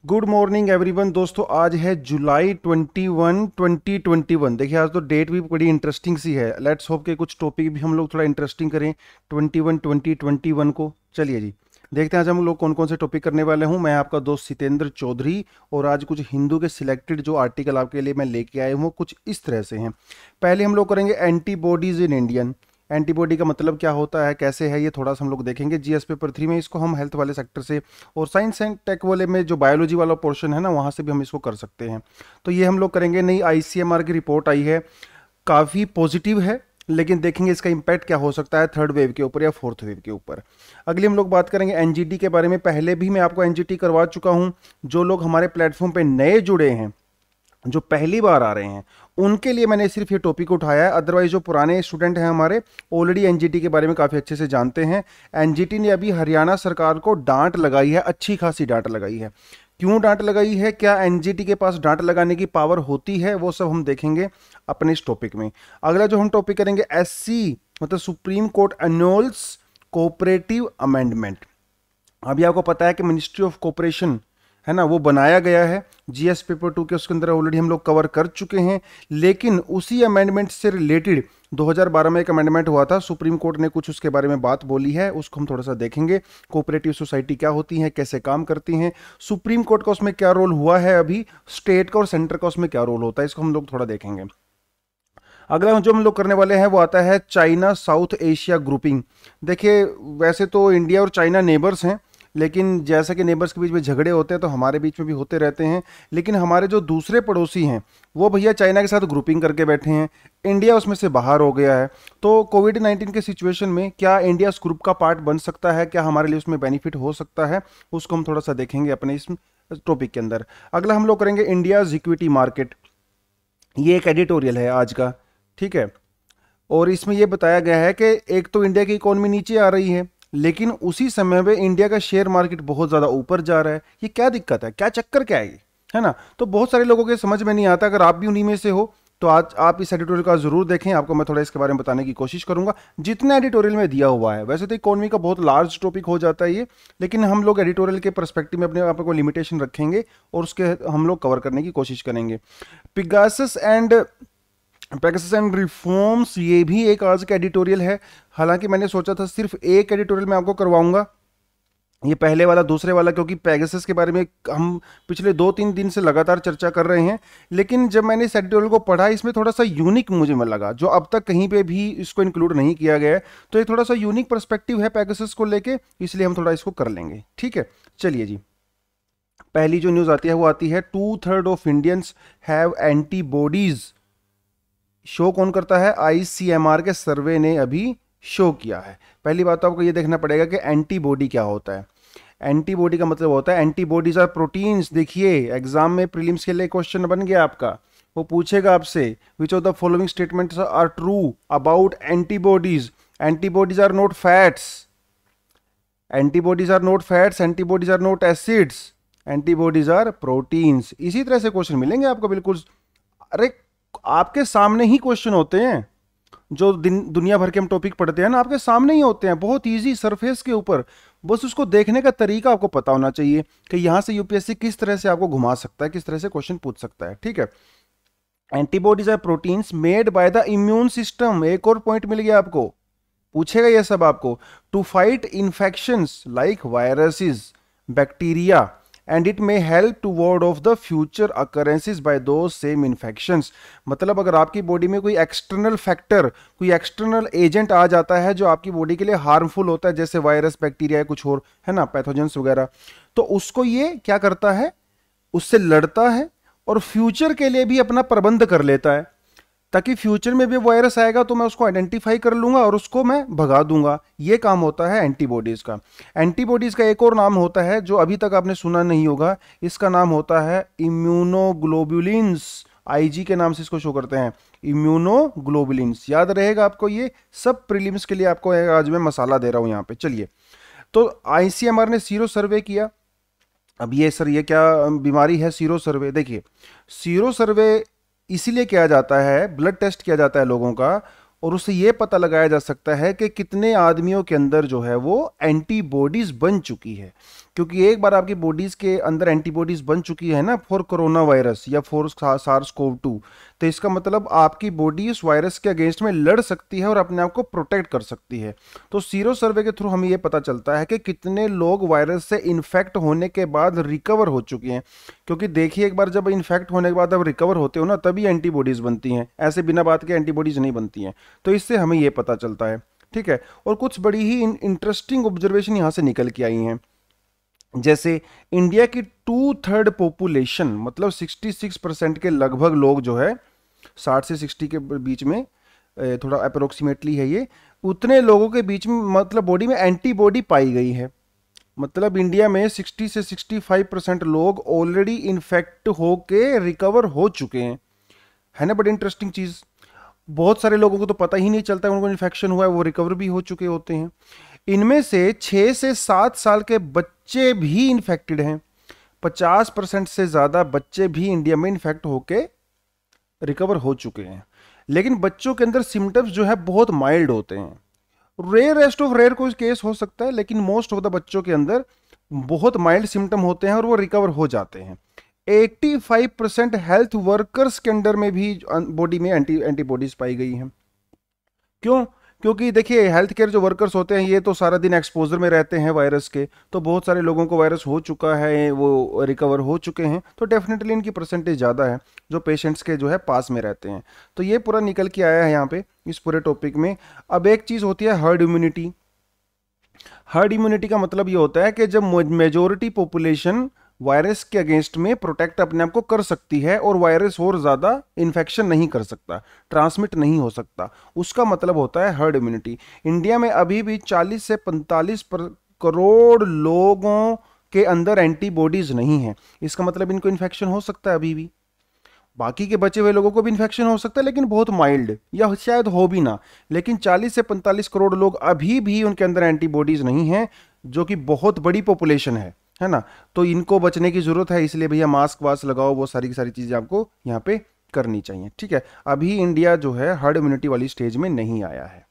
Good morning everyone. दोस्तों आज है जुलाई 21 2021। देखिए आज तो डेट भी बड़ी इंटरेस्टिंग सी है। लेट्स होप के कुछ टॉपिक भी हम लोग थोड़ा इंटरेस्टिंग करें 21 2021 को। चलिए जी, देखते हैं आज हम लोग कौन कौन से टॉपिक करने वाले हूं। मैं आपका दोस्त सितेंद्र चौधरी, और आज कुछ हिंदू के सिलेक्टेड जो आर्टिकल आपके लिए मैं लेके आया हूँ वो कुछ इस तरह से हैं। पहले हम लोग करेंगे एंटीबॉडीज इन इंडियन। एंटीबॉडी का मतलब क्या होता है, कैसे है, ये थोड़ा सा हम लोग देखेंगे जीएस पेपर 3 में। इसको हम हेल्थ वाले सेक्टर से और साइंस एंड टेक वाले में जो बायोलॉजी वाला पोर्शन है ना, वहाँ से भी हम इसको कर सकते हैं। तो ये हम लोग करेंगे। नई आईसीएमआर की रिपोर्ट आई है, काफ़ी पॉजिटिव है, लेकिन देखेंगे इसका इम्पैक्ट क्या हो सकता है थर्ड वेव के ऊपर या फोर्थ वेव के ऊपर। अगली हम लोग बात करेंगे एनजीटी के बारे में। पहले भी मैं आपको एनजीटी करवा चुका हूँ। जो लोग हमारे प्लेटफॉर्म पे नए जुड़े हैं, जो पहली बार आ रहे हैं, उनके लिए मैंने सिर्फ ये टॉपिक उठाया है। अदरवाइज जो पुराने स्टूडेंट हैं हमारे, ऑलरेडी एनजीटी के बारे में काफ़ी अच्छे से जानते हैं। एनजीटी ने अभी हरियाणा सरकार को डांट लगाई है, अच्छी खासी डांट लगाई है। क्यों डांट लगाई है, क्या एनजीटी के पास डांट लगाने की पावर होती है, वो सब हम देखेंगे अपने इस टॉपिक में। अगला जो हम टॉपिक करेंगे, एससी मतलब supreme court annuals cooperative amendment. अभी आपको पता है कि मिनिस्ट्री ऑफ कोऑपरेशन है ना, वो बनाया गया है। जीएस पेपर 2 के उसके अंदर ऑलरेडी हम लोग कवर कर चुके हैं, लेकिन उसी अमेंडमेंट से रिलेटेड 2012 में एक अमेंडमेंट हुआ था। सुप्रीम कोर्ट ने कुछ उसके बारे में बात बोली है, उसको हम थोड़ा सा देखेंगे। कोऑपरेटिव सोसाइटी क्या होती हैं, कैसे काम करती हैं, सुप्रीम कोर्ट का उसमें क्या रोल हुआ है, अभी स्टेट का और सेंटर का उसमें क्या रोल होता है, इसको हम लोग थोड़ा देखेंगे। अगला जो हम लोग करने वाले हैं वो आता है चाइना साउथ एशिया ग्रुपिंग। देखिए वैसे तो इंडिया और चाइना नेबर्स हैं, लेकिन जैसा कि नेबर्स के बीच में झगड़े होते हैं तो हमारे बीच में भी होते रहते हैं। लेकिन हमारे जो दूसरे पड़ोसी हैं वो भैया चाइना के साथ ग्रुपिंग करके बैठे हैं, इंडिया उसमें से बाहर हो गया है। तो कोविड-19 के सिचुएशन में क्या इंडिया उस ग्रुप का पार्ट बन सकता है, क्या हमारे लिए उसमें बेनिफिट हो सकता है, उसको हम थोड़ा सा देखेंगे अपने इस टॉपिक के अंदर। अगला हम लोग करेंगे इंडियाज इक्विटी मार्केट। ये एक एडिटोरियल है आज का, ठीक है। और इसमें यह बताया गया है कि एक तो इंडिया की इकोनॉमी नीचे आ रही है, लेकिन उसी समय में इंडिया का शेयर मार्केट बहुत ज़्यादा ऊपर जा रहा है। ये क्या दिक्कत है, क्या चक्कर क्या है ये, है ना। तो बहुत सारे लोगों के समझ में नहीं आता। अगर आप भी उन्हीं में से हो तो आज आप इस एडिटोरियल का जरूर देखें। आपको मैं थोड़ा इसके बारे में बताने की कोशिश करूंगा जितना एडिटोरियल में दिया हुआ है। वैसे तो इकोनॉमी का बहुत लार्ज टॉपिक हो जाता है ये, लेकिन हम लोग एडिटोरियल के पर्सपेक्टिव में अपने आप को लिमिटेशन रखेंगे और उसके हम लोग कवर करने की कोशिश करेंगे। पिगासस एंड रिफॉर्म्स, ये भी एक आज का एडिटोरियल है। हालांकि मैंने सोचा था सिर्फ एक एडिटोरियल में आपको करवाऊंगा, ये पहले वाला दूसरे वाला, क्योंकि पेगासस के बारे में हम पिछले 2-3 दिन से लगातार चर्चा कर रहे हैं। लेकिन जब मैंने इस एडिटोरियल को पढ़ा, इसमें थोड़ा सा यूनिक मुझे में लगा, जो अब तक कहीं पे भी इसको इंक्लूड नहीं किया गया है। तो ये थोड़ा सा यूनिक पर्सपेक्टिव है पेगासस को लेके, इसलिए हम थोड़ा इसको कर लेंगे, ठीक है। चलिए जी, पहली जो न्यूज़ आती है वो आती है 2/3 of Indians have antibodies. Show कौन करता है, आईसीएमआर के सर्वे ने अभी शो किया है। पहली बात तो आपको ये देखना पड़ेगा कि एंटीबॉडी क्या होता है। एंटीबॉडी का मतलब होता है, एंटीबॉडीज आर प्रोटीन्स। देखिए एग्जाम में प्रीलिम्स के लिए क्वेश्चन बन गया आपका, वो पूछेगा आपसे which of the following statements are true about antibodies. Antibodies are not fats, antibodies are not fats, antibodies are not acids, antibodies are proteins. इसी तरह से क्वेश्चन मिलेंगे आपको बिल्कुल। अरे आपके सामने ही क्वेश्चन होते हैं, जो दुनिया भर के हम टॉपिक पढ़ते हैं ना, आपके सामने ही होते हैं, बहुत इजी सरफेस के ऊपर। बस उसको देखने का तरीका आपको पता होना चाहिए कि यहां से यूपीएससी किस तरह से आपको घुमा सकता है, किस तरह से क्वेश्चन पूछ सकता है, ठीक है। Antibodies are proteins made by the immune system. एक और पॉइंट मिल गया आपको, पूछेगा ये सब आपको। To fight infections like viruses, bacteria, and it may help to ward off the future occurrences by those same infections. मतलब अगर आपकी बॉडी में कोई एक्सटर्नल फैक्टर, कोई एक्सटर्नल एजेंट आ जाता है जो आपकी बॉडी के लिए हार्मफुल होता है, जैसे वायरस, बैक्टीरिया, कुछ और है ना, पैथोजेंस वगैरह, तो उसको ये क्या करता है, उससे लड़ता है और फ्यूचर के लिए भी अपना प्रबंध कर लेता है, ताकि फ्यूचर में भी वायरस आएगा तो मैं उसको आइडेंटिफाई कर लूंगा और उसको मैं भगा दूंगा। ये काम होता है एंटीबॉडीज का। एंटीबॉडीज का एक और नाम होता है जो अभी तक आपने सुना नहीं होगा, इसका नाम होता है इम्यूनोग्लोबुलिन्स। आईजी के नाम से इसको शो करते हैं, इम्यूनोग्लोबुलिन्स। याद रहेगा आपको, ये सब प्रीलिम्स के लिए आपको आज मैं मसाला दे रहा हूं यहाँ पे। चलिए, तो आईसीएमआर ने सीरो सर्वे किया। अब ये सर ये क्या बीमारी है सीरो सर्वे? देखिए, सीरो सर्वे इसीलिए किया जाता है, ब्लड टेस्ट किया जाता है लोगों का, और उससे ये पता लगाया जा सकता है कि कितने आदमियों के अंदर जो है वो एंटीबॉडीज बन चुकी है। क्योंकि एक बार आपकी बॉडीज के अंदर एंटीबॉडीज बन चुकी है ना फॉर कोरोना वायरस या फॉर सार्स कोव 2, तो इसका मतलब आपकी बॉडी उस वायरस के अगेंस्ट में लड़ सकती है और अपने आप को प्रोटेक्ट कर सकती है। तो सीरो सर्वे के थ्रू हमें यह पता चलता है कि कितने लोग वायरस से इन्फेक्ट होने के बाद रिकवर हो चुके हैं। क्योंकि देखिए, एक बार जब इन्फेक्ट होने के बाद आप रिकवर होते हो ना, तभी एंटीबॉडीज बनती हैं, ऐसे बिना बात के एंटीबॉडीज नहीं बनती हैं। तो इससे हमें यह पता चलता है। ठीक है, और कुछ बड़ी ही इंटरेस्टिंग ऑब्जर्वेशन यहां से निकल के आई हैं। जैसे इंडिया की 2/3 पॉपुलेशन, मतलब 66% के लगभग लोग जो है 60 से 60 के बीच में, थोड़ा अप्रोक्सीमेटली है ये, उतने लोगों के बीच में मतलब बॉडी में एंटीबॉडी पाई गई है। मतलब इंडिया में 60 से 65% लोग ऑलरेडी इन्फेक्ट होके रिकवर हो चुके हैं। है ना बड़ी इंटरेस्टिंग चीज। बहुत सारे लोगों को तो पता ही नहीं चलता उनको इन्फेक्शन हुआ है, वो रिकवर भी हो चुके होते हैं। इनमें से 6 से 7 साल के बच्चे भी इन्फेक्टेड हैं। 50% से ज्यादा बच्चे भी इंडिया में इन्फेक्ट होके रिकवर हो चुके हैं। लेकिन बच्चों के अंदर सिम्टम्स जो है बहुत माइल्ड होते हैं। रेयरेस्ट ऑफ रेयर कोई केस हो सकता है, लेकिन मोस्ट ऑफ द बच्चों के अंदर बहुत माइल्ड सिम्टम होते हैं और वो रिकवर हो जाते हैं। 85% हेल्थ वर्कर्स के अंदर में भी बॉडी में एंटीबॉडीज पाई गई हैं। क्यों? क्योंकि देखिए, हेल्थ केयर जो वर्कर्स होते हैं ये तो सारा दिन एक्सपोजर में रहते हैं वायरस के, तो बहुत सारे लोगों को वायरस हो चुका है, वो रिकवर हो चुके हैं, तो डेफिनेटली इनकी परसेंटेज ज़्यादा है जो पेशेंट्स के जो है पास में रहते हैं। तो ये पूरा निकल के आया है यहाँ पे इस पूरे टॉपिक में। अब एक चीज़ होती है हर्ड इम्यूनिटी। हर्ड इम्यूनिटी का मतलब ये होता है कि जब मेजोरिटी पॉपुलेशन वायरस के अगेंस्ट में प्रोटेक्ट अपने आप को कर सकती है और वायरस और ज्यादा इन्फेक्शन नहीं कर सकता, ट्रांसमिट नहीं हो सकता, उसका मतलब होता है हर्ड इम्यूनिटी। इंडिया में अभी भी 40 से 45 करोड़ लोगों के अंदर एंटीबॉडीज नहीं है। इसका मतलब इनको इन्फेक्शन हो सकता है अभी भी। बाकी के बचे हुए लोगों को भी इन्फेक्शन हो सकता है, लेकिन बहुत माइल्ड, या शायद हो भी ना। लेकिन 40 से 45 करोड़ लोग अभी भी उनके अंदर एंटीबॉडीज नहीं है, जो कि बहुत बड़ी पॉपुलेशन है ना। तो इनको बचने की जरूरत है, इसलिए भैया मास्क वास्क लगाओ, वो सारी की सारी चीजें आपको यहाँ पे करनी चाहिए। ठीक है, अभी इंडिया जो है हर्ड इम्यूनिटी वाली स्टेज में नहीं आया है।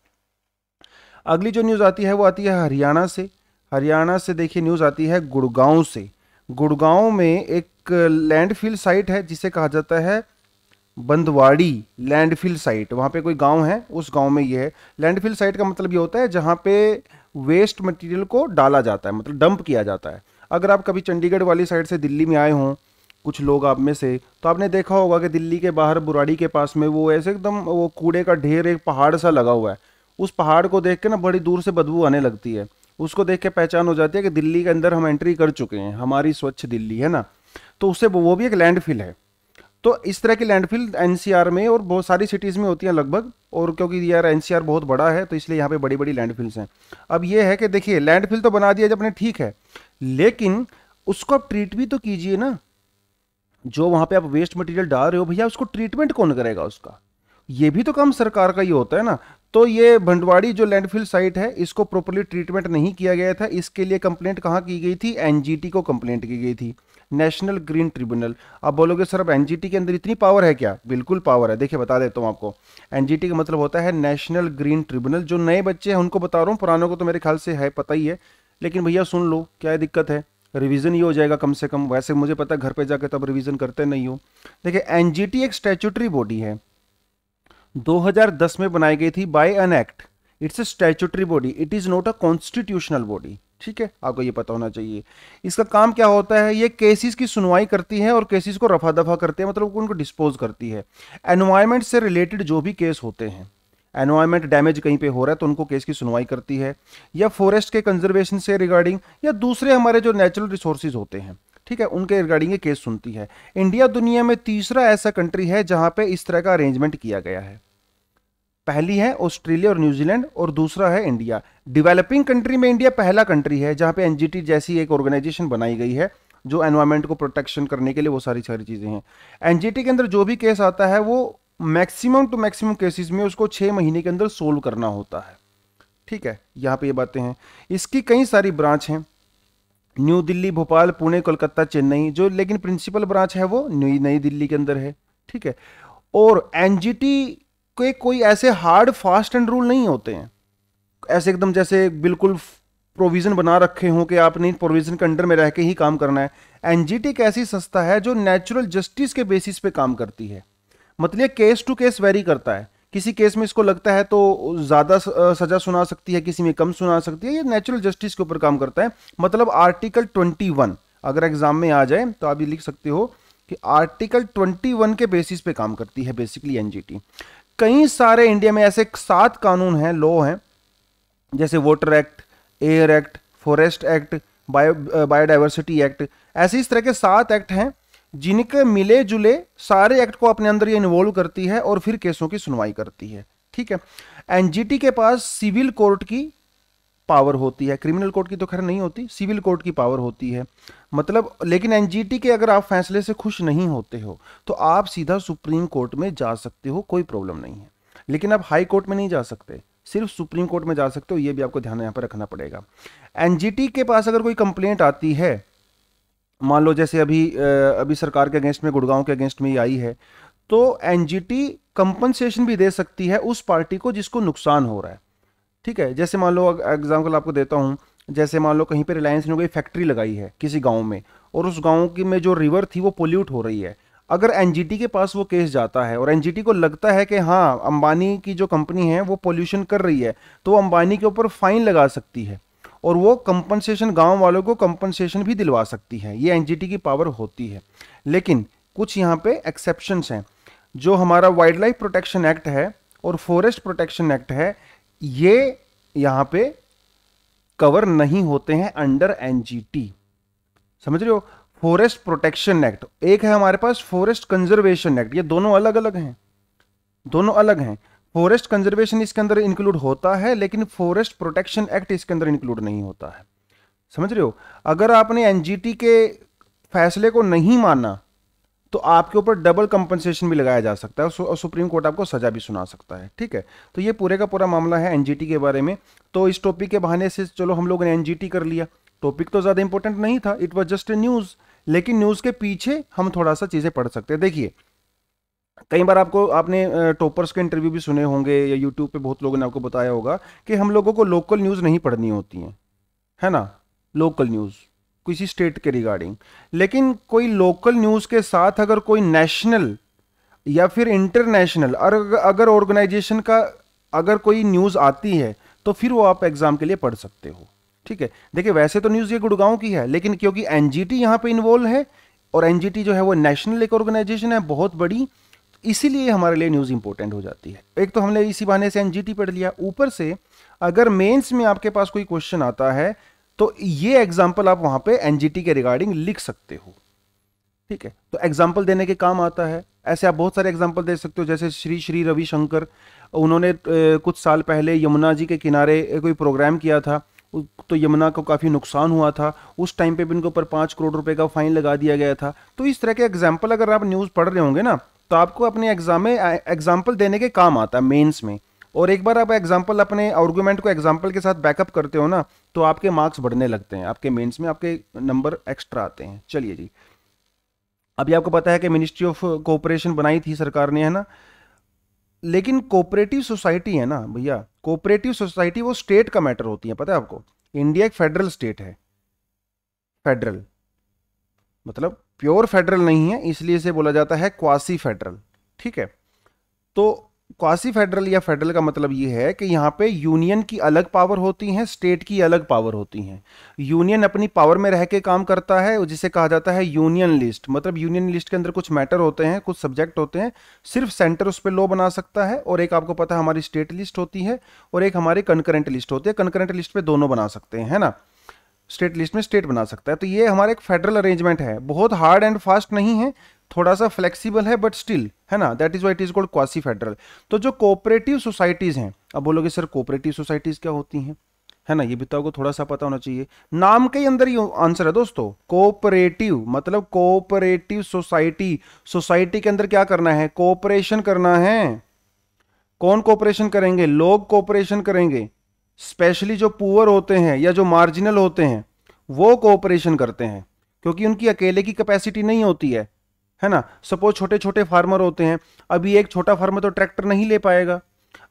अगली जो न्यूज आती है वो आती है हरियाणा से। हरियाणा से देखिए न्यूज आती है गुड़गांव से। गुड़गांव में एक लैंडफिल साइट है जिसे कहा जाता है बंदवाड़ी लैंडफिल साइट। वहाँ पे कोई गांव है, उस गांव में ये है। लैंडफिल साइट का मतलब ये होता है जहाँ पे वेस्ट मटेरियल को डाला जाता है, मतलब डंप किया जाता है। अगर आप कभी चंडीगढ़ वाली साइड से दिल्ली में आए हों, कुछ लोग आप में से, तो आपने देखा होगा कि दिल्ली के बाहर बुराड़ी के पास में वो ऐसे एकदम वो कूड़े का ढेर, एक पहाड़ सा लगा हुआ है। उस पहाड़ को देख के ना बड़ी दूर से बदबू आने लगती है। उसको देख के पहचान हो जाती है कि दिल्ली के अंदर हम एंट्री कर चुके हैं, हमारी स्वच्छ दिल्ली है ना। तो उससे वो भी एक लैंडफिल है। तो इस तरह की लैंडफिल एनसीआर में और बहुत सारी सिटीज़ में होती हैं लगभग। और क्योंकि यार एनसीआर बहुत बड़ा है तो इसलिए यहाँ पे बड़ी बड़ी लैंडफिल्स हैं। अब ये है कि देखिए, लैंडफिल तो बना दिया जब आपने, ठीक है, लेकिन उसको आप ट्रीट भी तो कीजिए ना। जो वहाँ पे आप वेस्ट मटेरियल डाल रहे हो भैया, उसको ट्रीटमेंट कौन करेगा उसका? ये भी तो काम सरकार का ही होता है ना। तो ये भंडवाड़ी जो लैंडफिल साइट है, इसको प्रॉपर्ली ट्रीटमेंट नहीं किया गया था। इसके लिए कंप्लेंट कहाँ की गई थी? एनजीटी को कंप्लेंट की गई थी, नेशनल ग्रीन ट्रिब्यूनल। अब बोलोगे सर अब एनजीटी के अंदर इतनी पावर है क्या? बिल्कुल पावर है। देखिए बता देता हूँ आपको। एनजीटी का मतलब होता है नेशनल ग्रीन ट्रिब्यूनल। जो नए बच्चे हैं उनको बता रहा हूँ, पुरानों को तो मेरे ख्याल से है, पता ही है। लेकिन भैया सुन लो, क्या दिक्कत है, रिवीजन ही हो जाएगा कम से कम। वैसे मुझे पता है घर पे जाके तब रिवीजन करते नहीं हो। देखिए, एनजीटी एक स्टैट्यूटरी बॉडी है, 2010 में बनाई गई थी by an act. It's a statutory body, it is not a constitutional body. ठीक है, आपको ये पता होना चाहिए। इसका काम क्या होता है? ये केसेस की सुनवाई करती है और केसेस को रफा दफा करते हैं, मतलब उनको डिस्पोज करती है। एनवायरमेंट से रिलेटेड जो भी केस होते हैं, एनवायरमेंट डैमेज कहीं पे हो रहा है तो उनको केस की सुनवाई करती है, या फॉरेस्ट के कंजर्वेशन से रिगार्डिंग, या दूसरे हमारे जो नेचुरल रिसोर्सेज होते हैं, ठीक है, उनके रिगार्डिंग ये केस सुनती है। इंडिया दुनिया में तीसरा ऐसा कंट्री है जहां पे इस तरह का अरेंजमेंट किया गया है। पहली है ऑस्ट्रेलिया और न्यूजीलैंड, और दूसरा है इंडिया। डेवलपिंग कंट्री में इंडिया पहला कंट्री है जहां पे एनजीटी जैसी एक ऑर्गेनाइजेशन बनाई गई है जो एनवायरमेंट को प्रोटेक्शन करने के लिए वो सारी सारी चीजें हैं। एनजीटी के अंदर जो भी केस आता है वो मैक्सिमम टू मैक्सिमम केसेस में उसको 6 महीने के अंदर सोल्व करना होता है। ठीक है, यहाँ पे ये बातें हैं। इसकी कई सारी ब्रांच हैं, न्यू दिल्ली, भोपाल, पुणे, कोलकाता, चेन्नई, जो लेकिन प्रिंसिपल ब्रांच है वो नई दिल्ली के अंदर है। ठीक है, और एनजीटी कोई ऐसे हार्ड फास्ट एंड रूल नहीं होते हैं, ऐसे एकदम जैसे बिल्कुल प्रोविजन बना रखे हों कि आपने प्रोविजन के अंडर में रह के ही काम करना है। एनजीटी एक ऐसी संस्था है जो नेचुरल जस्टिस के बेसिस पे काम करती है। मतलब केस टू केस वेरी करता है, किसी केस में इसको लगता है तो ज्यादा सजा सुना सकती है, किसी में कम सुना सकती है, ये नेचुरल जस्टिस के ऊपर काम करता है। मतलब आर्टिकल 21 अगर एग्जाम में आ जाए तो आप ये लिख सकते हो कि आर्टिकल 21 के बेसिस पे काम करती है बेसिकली एनजीटी। कई सारे इंडिया में ऐसे 7 कानून हैं, लॉ हैं, जैसे voter act, air act, forest act, biodiversity act, ऐसे इस तरह के 7 एक्ट हैं जिनके मिले जुले सारे एक्ट को अपने अंदर ये इन्वॉल्व करती है और फिर केसों की सुनवाई करती है। ठीक है, एनजीटी के पास सिविल कोर्ट की पावर होती है, क्रिमिनल कोर्ट की तो खैर नहीं होती, सिविल कोर्ट की पावर होती है। मतलब लेकिन एनजीटी के अगर आप फैसले से खुश नहीं होते हो तो आप सीधा सुप्रीम कोर्ट में जा सकते हो, कोई प्रॉब्लम नहीं है। लेकिन आप हाई कोर्ट में नहीं जा सकते, सिर्फ सुप्रीम कोर्ट में जा सकते हो, ये भी आपको ध्यान यहाँ पर रखना पड़ेगा। एनजीटी के पास अगर कोई कंप्लेंट आती है, मान लो जैसे अभी सरकार के अगेंस्ट में, गुड़गांव के अगेंस्ट में ये आई है, तो एनजीटी कंपनसेशन भी दे सकती है उस पार्टी को जिसको नुकसान हो रहा है। ठीक है, जैसे मान लो एग्जाम्पल आपको देता हूँ, जैसे मान लो कहीं पे रिलायंस ने कोई फैक्ट्री लगाई है किसी गांव में और उस गांव की में जो रिवर थी वो पोल्यूट हो रही है। अगर एनजीटी के पास वो केस जाता है और एनजीटी को लगता है कि हाँ अंबानी की जो कंपनी है वो पोल्यूशन कर रही है, तो वो अंबानी के ऊपर फाइन लगा सकती है और वो कंपनसेशन, गांव वालों को कंपनसेशन भी दिलवा सकती है। ये एनजीटी की पावर होती है। लेकिन कुछ यहाँ पे एक्सेप्शंस हैं। जो हमारा वाइल्ड लाइफ प्रोटेक्शन एक्ट है और फॉरेस्ट प्रोटेक्शन एक्ट है, ये यहाँ पे कवर नहीं होते हैं अंडर एनजीटी। समझ रहे हो? फॉरेस्ट प्रोटेक्शन एक्ट एक है हमारे पास, फॉरेस्ट कंजर्वेशन एक्ट, ये दोनों अलग अलग हैं, दोनों अलग हैं। फॉरेस्ट कंजर्वेशन इसके अंदर इंक्लूड होता है लेकिन फॉरेस्ट प्रोटेक्शन एक्ट इसके अंदर इंक्लूड नहीं होता है। समझ रहे हो? अगर आपने एनजीटी के फैसले को नहीं माना तो आपके ऊपर डबल कंपनसेशन भी लगाया जा सकता है और सुप्रीम कोर्ट आपको सजा भी सुना सकता है। ठीक है, तो ये पूरे का पूरा मामला है एनजीटी के बारे में। तो इस टॉपिक के बहाने से चलो हम लोगों ने एनजीटी कर लिया, टॉपिक तो ज्यादा इंपॉर्टेंट नहीं था, it was just a news, लेकिन न्यूज के पीछे हम थोड़ा सा चीजें पढ़ सकते हैं। देखिए कई बार आपने टॉपर्स के इंटरव्यू भी सुने होंगे या यूट्यूब पे बहुत लोगों ने आपको बताया होगा कि हम लोगों को लोकल न्यूज़ नहीं पढ़नी होती है ना, लोकल न्यूज़ किसी स्टेट के रिगार्डिंग। लेकिन कोई लोकल न्यूज़ के साथ अगर कोई नेशनल या फिर इंटरनेशनल अगर ऑर्गेनाइजेशन का अगर कोई न्यूज़ आती है तो फिर वो आप एग्जाम के लिए पढ़ सकते हो। ठीक है, देखिए वैसे तो न्यूज़ ये गुड़गांव की है, लेकिन क्योंकि एनजीटी यहाँ पे इन्वॉल्व है और एनजीटी जो है वो नेशनल एक ऑर्गेनाइजेशन है बहुत बड़ी, इसीलिए हमारे लिए न्यूज़ इंपॉर्टेंट हो जाती है। एक तो हमने इसी बहाने से एनजीटी पढ़ लिया, ऊपर से अगर मेंस में आपके पास कोई क्वेश्चन आता है तो ये एग्जांपल आप वहां पे एनजीटी के रिगार्डिंग लिख सकते हो। ठीक है, तो एग्जांपल देने के काम आता है। ऐसे आप बहुत सारे एग्जांपल दे सकते हो, जैसे श्री श्री रविशंकर, उन्होंने कुछ साल पहले यमुना जी के किनारे कोई प्रोग्राम किया था, तो यमुना को काफ़ी नुकसान हुआ था, उस टाइम पे भी उनके ऊपर 5 करोड़ रुपए का फाइन लगा दिया गया था। तो इस तरह के एग्जाम्पल अगर आप न्यूज़ पढ़ रहे होंगे ना तो आपको अपने एग्जाम में एग्जाम्पल देने के काम आता है मेंस में। और एक बार आप एग्जाम्पल अपने आर्गुमेंट को एग्जाम्पल के साथ बैकअप करते हो ना तो आपके मार्क्स बढ़ने लगते हैं, आपके मेंस में आपके नंबर एक्स्ट्रा आते हैं। चलिए जी, अभी आपको पता है कि मिनिस्ट्री ऑफ कोऑपरेशन बनाई थी सरकार ने, है ना, लेकिन कोऑपरेटिव सोसाइटी है ना भैया, कोऑपरेटिव सोसाइटी वो स्टेट का मैटर होती है, पता है आपको। इंडिया एक फेडरल स्टेट है, फेडरल मतलब प्योर फेडरल नहीं है, इसलिए इसे बोला जाता है क्वासी फेडरल। ठीक है, तो क्वासी फेडरल या फेडरल का मतलब ये है कि यहाँ पे यूनियन की अलग पावर होती हैं, स्टेट की अलग पावर होती हैं। यूनियन अपनी पावर में रह के काम करता है, जिसे कहा जाता है यूनियन लिस्ट। मतलब यूनियन लिस्ट के अंदर कुछ मैटर होते हैं, कुछ सब्जेक्ट होते हैं, सिर्फ सेंटर उस पर लॉ बना सकता है। और एक आपको पता है हमारी स्टेट लिस्ट होती है और एक हमारी कंकरेंट लिस्ट होती है। कंकरेंट लिस्ट पे दोनों बना सकते हैं, है ना, स्टेट लिस्ट में स्टेट बना सकता है। तो ये हमारा एक फेडरल अरेंजमेंट है, बहुत हार्ड एंड फास्ट नहीं है, थोड़ा सा फ्लेक्सिबल है बट स्टिल, है ना, that is why it is called quasi federal. तो जो कोऑपरेटिव सोसाइटीज हैं, अब बोलोगे सर कोऑपरेटिव सोसाइटीज क्या होती हैं, है ना, ये भी तो आपको थोड़ा सा पता होना चाहिए। नाम के अंदर ही आंसर है दोस्तों, कोऑपरेटिव मतलब कोऑपरेटिव सोसाइटी। सोसाइटी के अंदर क्या करना है, कोऑपरेशन करना है। कौन कोऑपरेशन करेंगे, लोग कोऑपरेशन करेंगे। स्पेशली जो पुअर होते हैं या जो मार्जिनल होते हैं वो कोऑपरेशन करते हैं, क्योंकि उनकी अकेले की कैपेसिटी नहीं होती है है ना। सपोज छोटे छोटे फार्मर होते हैं, अभी एक छोटा फार्मर तो ट्रैक्टर नहीं ले पाएगा,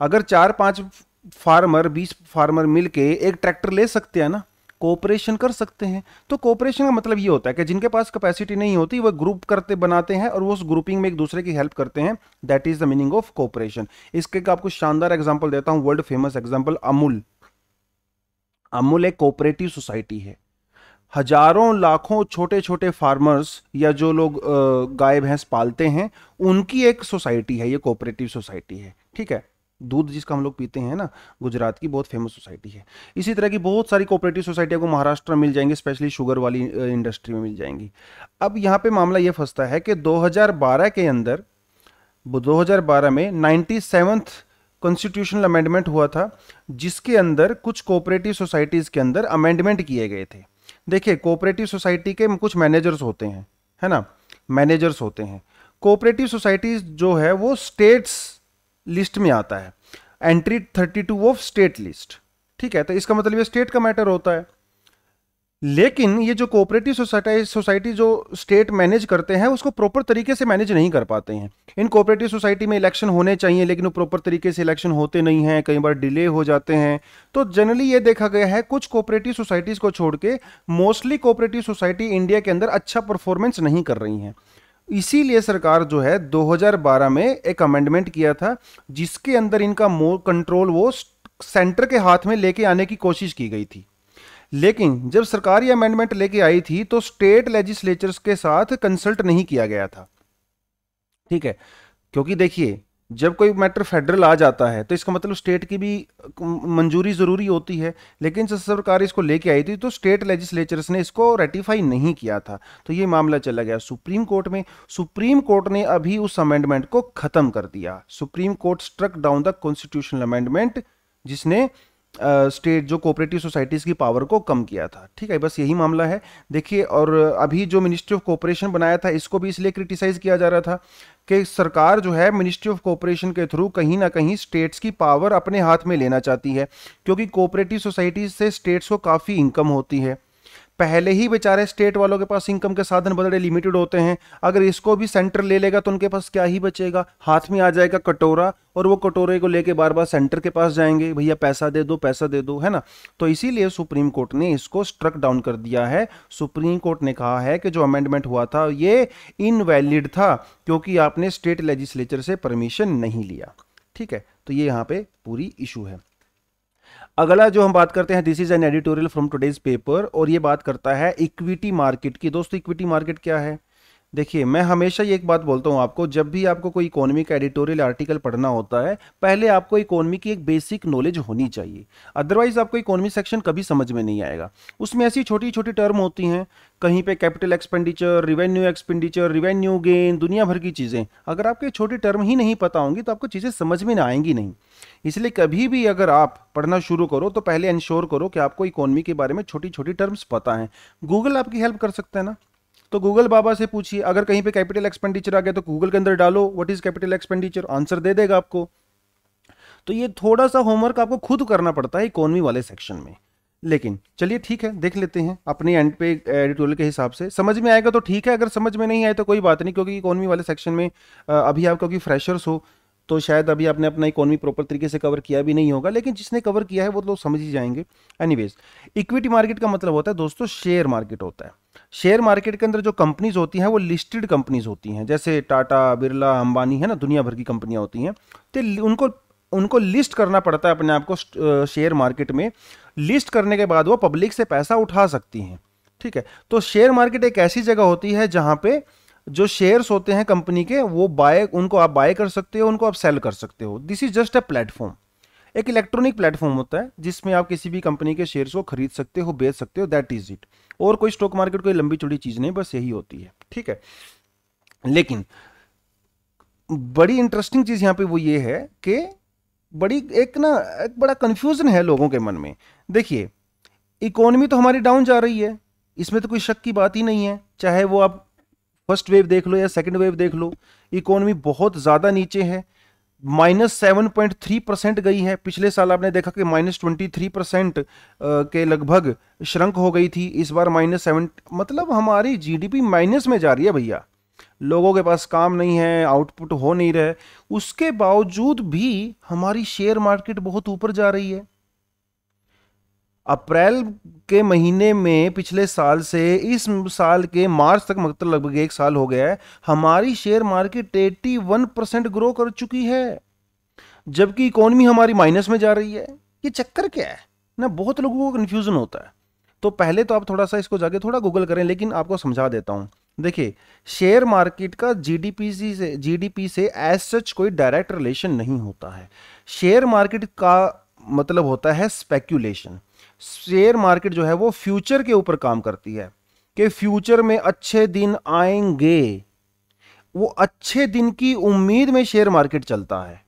अगर 4-5 फार्मर 20 फार्मर मिलके एक ट्रैक्टर ले सकते हैं ना, कोऑपरेशन कर सकते हैं। तो कोऑपरेशन का मतलब ये होता है कि जिनके पास कैपेसिटी नहीं होती वो ग्रुप करते बनाते हैं और वो उस ग्रुपिंग में एक दूसरे की हेल्प करते हैं, that is the meaning of cooperation. इसके आपको शानदार एग्जांपल देता हूं, world famous example Amul. Amul एक कोऑपरेटिव सोसाइटी है, हजारों लाखों छोटे छोटे फार्मर्स या जो लोग गाय भैंस पालते हैं उनकी एक सोसाइटी है, ये कोऑपरेटिव सोसाइटी है, ठीक है। दूध जिसका हम लोग पीते हैं ना, गुजरात की बहुत फेमस सोसाइटी है। इसी तरह की बहुत सारी कोऑपरेटिव सोसाइटियां को महाराष्ट्र में मिल जाएंगी, स्पेशली शुगर वाली इंडस्ट्री में मिल जाएंगी। अब यहाँ पे मामला ये फंसता है कि 2012 के अंदर, 2012 में 97th कॉन्स्टिट्यूशनल अमेंडमेंट हुआ था, जिसके अंदर कुछ कोऑपरेटिव सोसाइटीज के अंदर अमेंडमेंट किए गए थे। देखिए, कोऑपरेटिव सोसाइटी के कुछ मैनेजर्स होते हैं, है ना, मैनेजर्स होते हैं। कोऑपरेटिव सोसाइटीज जो है वो स्टेट्स लिस्ट में आता है, एंट्री 32 ऑफ स्टेट लिस्ट, ठीक है। तो इसका मतलब ये स्टेट का मैटर होता है। लेकिन ये जो कोऑपरेटिव सोसाइटी जो स्टेट मैनेज करते हैं उसको प्रॉपर तरीके से मैनेज नहीं कर पाते हैं। इन कोऑपरेटिव सोसाइटी में इलेक्शन होने चाहिए लेकिन वो प्रॉपर तरीके से इलेक्शन होते नहीं हैं, कई बार डिले हो जाते हैं। तो जनरली ये देखा गया है कुछ कोऑपरेटिव सोसाइटीज को छोड़ के मोस्टली कोऑपरेटिव सोसाइटी इंडिया के अंदर अच्छा परफॉर्मेंस नहीं कर रही हैं। इसीलिए सरकार जो है 2012 में एक अमेंडमेंट किया था जिसके अंदर इनका मोर कंट्रोल वो सेंटर के हाथ में लेके आने की कोशिश की गई थी। लेकिन जब सरकार ये अमेंडमेंट लेके आई थी तो स्टेट लेजिस्लेचर्स के साथ कंसल्ट नहीं किया गया था, ठीक है। क्योंकि देखिए, जब कोई मैटर फेडरल आ जाता है तो इसका मतलब स्टेट की भी मंजूरी जरूरी होती है। लेकिन जब सरकार इसको लेके आई थी तो स्टेट लेजिस्लेचर्स ने इसको रेटिफाई नहीं किया था, तो ये मामला चला गया सुप्रीम कोर्ट में। सुप्रीम कोर्ट ने अभी उस अमेंडमेंट को खत्म कर दिया। Supreme Court struck down the constitutional amendment जिसने स्टेट जो कोऑपरेटिव सोसाइटीज की पावर को कम किया था, ठीक है। बस यही मामला है। देखिए, और अभी जो मिनिस्ट्री ऑफ कोऑपरेशन बनाया था इसको भी इसलिए क्रिटिसाइज किया जा रहा था कि सरकार जो है मिनिस्ट्री ऑफ कोऑपरेशन के थ्रू कहीं ना कहीं स्टेट्स की पावर अपने हाथ में लेना चाहती है, क्योंकि कोऑपरेटिव सोसाइटीज से स्टेट्स को काफ़ी इनकम होती है। पहले ही बेचारे स्टेट वालों के पास इनकम के साधन बड़े लिमिटेड होते हैं, अगर इसको भी सेंटर ले लेगा तो उनके पास क्या ही बचेगा, हाथ में आ जाएगा कटोरा और वो कटोरे को लेके बार बार सेंटर के पास जाएंगे, भैया पैसा दे दो पैसा दे दो, है ना। तो इसीलिए सुप्रीम कोर्ट ने इसको स्ट्रक डाउन कर दिया है। सुप्रीम कोर्ट ने कहा है कि जो अमेंडमेंट हुआ था ये इनवैलिड था क्योंकि आपने स्टेट लेजिस्लेचर से परमिशन नहीं लिया, ठीक है। तो ये यहाँ पे पूरी इशू है। अगला जो हम बात करते हैं, this is an editorial from today's paper, और ये बात करता है इक्विटी मार्केट की। दोस्तों, इक्विटी मार्केट क्या है? देखिए, मैं हमेशा ये एक बात बोलता हूँ आपको, जब भी आपको कोई इकोनॉमी का एडिटोरियल आर्टिकल पढ़ना होता है पहले आपको इकोनॉमी की एक बेसिक नॉलेज होनी चाहिए, अदरवाइज आपको इकोनॉमी सेक्शन कभी समझ में नहीं आएगा। उसमें ऐसी छोटी छोटी टर्म होती हैं, कहीं पे कैपिटल एक्सपेंडिचर, रिवेन्यू गेन, दुनिया भर की चीज़ें। अगर आपको ये छोटी टर्म ही नहीं पता होंगी तो आपको चीज़ें समझ में ना आएंगी नहीं। इसलिए कभी भी अगर आप पढ़ना शुरू करो तो पहले इंश्योर करो कि आपको इकोनॉमी के बारे में छोटी छोटी टर्म्स पता हैं। गूगल आपकी हेल्प कर सकता है ना, तो गूगल बाबा से पूछिए, अगर कहीं पे कैपिटल एक्सपेंडिचर आ गया तो गूगल के अंदर डालो what is capital expenditure, answer दे देगा आपको। तो ये थोड़ा सा होमवर्क आपको खुद करना पड़ता है इकोनॉमी वाले सेक्शन में। लेकिन चलिए ठीक है, देख लेते हैं अपने एंड पे एडिटोरियल के हिसाब से, समझ में आएगा तो ठीक है, अगर समझ में नहीं आए तो कोई बात नहीं, क्योंकि इकोनॉमी वाले सेक्शन में अभी आप क्योंकि फ्रेशर्स हो तो शायद अभी आपने अपना इकोनॉमी प्रॉपर तरीके से कवर किया भी नहीं होगा, लेकिन जिसने कवर किया है वो लोग समझ ही जाएंगे। एनीवेज, इक्विटी मार्केट का मतलब होता है दोस्तों शेयर मार्केट होता है। शेयर मार्केट के अंदर जो कंपनीज होती हैं वो लिस्टेड कंपनीज होती हैं, जैसे टाटा, बिरला, अंबानी, है ना, दुनिया भर की कंपनियां होती हैं। तो उनको लिस्ट करना पड़ता है अपने आप को शेयर मार्केट में। लिस्ट करने के बाद वो पब्लिक से पैसा उठा सकती हैं, ठीक है। तो शेयर मार्केट एक ऐसी जगह होती है जहां पे जो शेयर्स होते हैं कंपनी के वो उनको आप बाय कर सकते हो, उनको आप सेल कर सकते हो। This is just a platform, एक इलेक्ट्रॉनिक प्लेटफॉर्म होता है जिसमें आप किसी भी कंपनी के शेयर्स को खरीद सकते हो, बेच सकते हो, दैट इज इट। और कोई स्टॉक मार्केट कोई लंबी चौड़ी चीज नहीं, बस यही होती है, ठीक है। लेकिन बड़ी इंटरेस्टिंग चीज यहां पे वो ये है कि एक बड़ा कंफ्यूजन है लोगों के मन में। देखिए, इकोनॉमी तो हमारी डाउन जा रही है, इसमें तो कोई शक की बात ही नहीं है, चाहे वो आप फर्स्ट वेव देख लो या सेकंड वेव देख लो, इकोनॉमी बहुत ज्यादा नीचे है, -7.3% गई है। पिछले साल आपने देखा कि -23% के लगभग श्रंक हो गई थी, इस बार -7, मतलब हमारी जीडीपी माइनस में जा रही है भैया। लोगों के पास काम नहीं है, आउटपुट हो नहीं रहा है, उसके बावजूद भी हमारी शेयर मार्केट बहुत ऊपर जा रही है। अप्रैल के महीने में पिछले साल से इस साल के मार्च तक, मतलब लगभग 1 साल हो गया है, हमारी शेयर मार्केट 81% ग्रो कर चुकी है, जबकि इकोनॉमी हमारी माइनस में जा रही है। ये चक्कर क्या है ना, बहुत लोगों को कंफ्यूजन होता है। तो पहले तो आप थोड़ा सा इसको जाके थोड़ा गूगल करें, लेकिन आपको समझा देता हूं। देखिए, शेयर मार्केट का जीडीपी से एज सच कोई डायरेक्ट रिलेशन नहीं होता है। शेयर मार्केट का मतलब होता है स्पेक्यूलेशन। शेयर मार्केट जो है वो फ्यूचर के ऊपर काम करती है कि फ्यूचर में अच्छे दिन आएंगे, वो अच्छे दिन की उम्मीद में शेयर मार्केट चलता है।